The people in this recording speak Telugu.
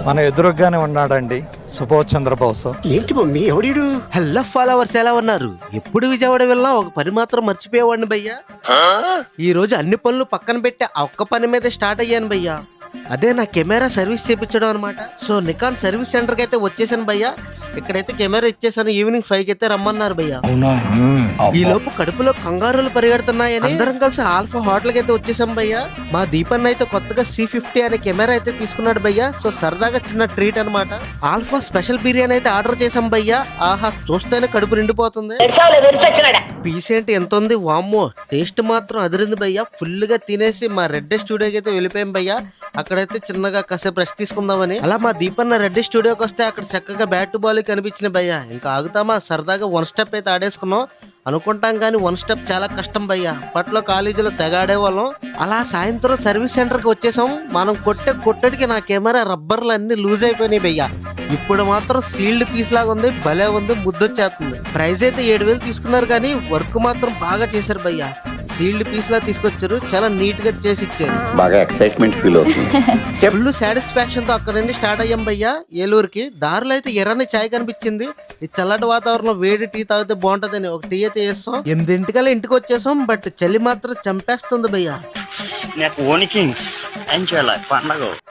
మన ఎదురుగానే ఉన్నాడండి సుభాష్ చంద్రబోస్. ఏంటి మమ్మీ ఎవడీడు? హెల్లో ఫాలోవర్స్ ఎలా ఉన్నారు? ఎప్పుడు విజయవాడ వెళ్ళినా ఒక పని మాత్రం మర్చిపోయేవాడిని భయ్యా. ఈ రోజు అన్ని పనులు పక్కన పెట్టి ఆ ఒక్క పని మీద స్టార్ట్ అయ్యాను భయ్యా. అదే నా కెమెరా సర్వీస్ చేయించడం అనమాట. సో నికాన్ సర్వీస్ సెంటర్కి అయితే వచ్చేసాను భయ్యా. ఇక్కడైతే కెమెరా ఇచ్చేసాను. ఈవినింగ్ 5కి అయితే రమ్మన్నారు భయ్యా. ఈ లోపు కడుపులో కంగారులు పరిగెడుతున్నాయని అందరం కలిసి ఆల్ఫా హోటల్కి అయితే వచ్చేసాం భయ్యా. మా దీపన్ అయితే కొత్తగా C50 అనే కెమెరా అయితే తీసుకున్నాడు భయ్యా. సో సరదాగా చిన్న ట్రీట్ అనమాట. ఆల్ఫా స్పెషల్ బిర్యానీ అయితే ఆర్డర్ చేసాం భయ్యా. ఆహా, చూస్తేనే కడుపు నిండిపోతుంది. పీస్ ఏంటి ఎంత ఉంది, వామ్మో, టేస్ట్ మాత్రం అదిరింది భయ్యా. ఫుల్ గా తినేసి మా రెడ్ స్టూడియోకి అయితే వెళ్ళిపోయాం భయ్యా. అక్కడైతే చిన్నగా కాసేపు రెస్ట్ తీసుకుందామని. అలా మా దీపన్న రెడ్ స్టూడియోకి వస్తే అక్కడ చక్కగా బ్యాట్ బాల్ కనిపించిన భయ్యా. ఇంకా ఆగుతామా, సరదాగా 1 స్టెప్ అయితే ఆడేసుకున్నాం అనుకుంటాం కానీ 1 స్టెప్ చాలా కష్టం భయ్యా. అప్పట్లో కాలేజీలో తెగ ఆడేవాళ్ళం. అలా సాయంత్రం సర్వీస్ సెంటర్కి వచ్చేసాం. మనం కొట్టడికి నా కెమెరా రబ్బర్లు అన్ని లూజ్ అయిపోయినాయి భయ్యా. ఇప్పుడు మాత్రం సీల్డ్ పీస్ లాగా ఉంది, భలే ఉంది, ముద్దొచ్చేస్తుంది. ప్రైస్ అయితే 7,000 తీసుకున్నారు కానీ వర్క్ మాత్రం బాగా చేశారు భయ్యా. సీల్డ్ పీస్ లా తీసుకొచ్చారు, చాలా నీట్ గా చేసి ఇచ్చారు. బాగా ఎక్సైట్మెంట్ ఫీల్ అవుతుంది. ఫుల్ సాటిస్ఫాక్షన్ తో అక్కడ నుండి స్టార్ట్ అయ్యాం భయ్యా ఏలూరుకి. దారిలో అయితే ఎర్రని చాయ్ కనిపించింది. ఈ చల్లటి వాతావరణంలో వేడి టీ తాగితే బాగుంటదని ఒక టీ అయితే వేస్తాం. 8 ఇంటికి వచ్చేసాం. బట్ చలి మాత్రం చంపేస్తుంది భయ్యా. నాకు ఓని కింగ్స్ ఎంజాయ్ లైఫ్ పండగ.